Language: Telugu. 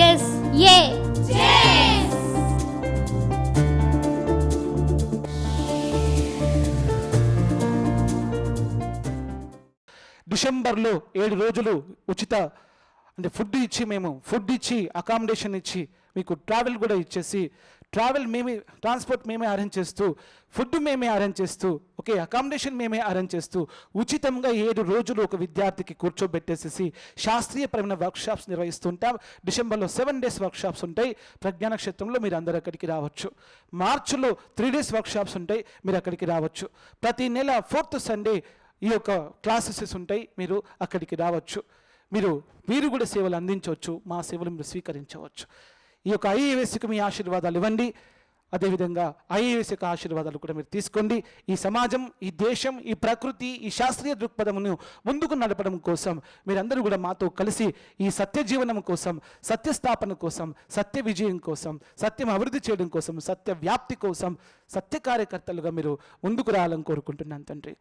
ఎస్ ఏ డిసెంబర్లో 7 రోజులు ఉచిత అంటే ఫుడ్ ఇచ్చి అకామిడేషన్ ఇచ్చి మీకు ట్రావెల్ కూడా ఇచ్చేసి ట్రాన్స్పోర్ట్ మేమే అరేంజ్ చేస్తూ ఫుడ్ మేమే అరేంజ్ చేస్తూ అకామిడేషన్ మేమే అరేంజ్ చేస్తూ ఉచితంగా 7 రోజులు ఒక విద్యార్థికి కూర్చోబెట్టేసేసి శాస్త్రీయపరమైన వర్క్షాప్స్ నిర్వహిస్తుంటాం. డిసెంబర్లో 7 డేస్ వర్క్షాప్స్ ఉంటాయి. ప్రజ్ఞాన క్షేత్రంలో మీరు అందరూ అక్కడికి రావచ్చు. మార్చిలో 3 డేస్ వర్క్షాప్స్ ఉంటాయి, మీరు అక్కడికి రావచ్చు. ప్రతి నెల 4th సండే ఈ యొక్క క్లాసెస్ ఉంటాయి, మీరు అక్కడికి రావచ్చు. మీరు కూడా సేవలు అందించవచ్చు, మా సేవలు మీరు స్వీకరించవచ్చు. ఈ యొక్క ఐఏఎస్కి మీ ఆశీర్వాదాలు ఇవ్వండి. అదేవిధంగా ఐఏఎస్ యొక్క ఆశీర్వాదాలు కూడా మీరు తీసుకోండి. ఈ సమాజం, ఈ దేశం, ఈ ప్రకృతి, ఈ శాస్త్రీయ దృక్పథమును ముందుకు నడపడం కోసం మీరందరూ కూడా మాతో కలిసి ఈ సత్య జీవనం కోసం, సత్యస్థాపన కోసం, సత్య విజయం కోసం, సత్యం అభివృద్ధి చేయడం కోసం, సత్య వ్యాప్తి కోసం సత్య కార్యకర్తలుగా మీరు ముందుకు రావాలని కోరుకుంటున్నాను తండ్రి.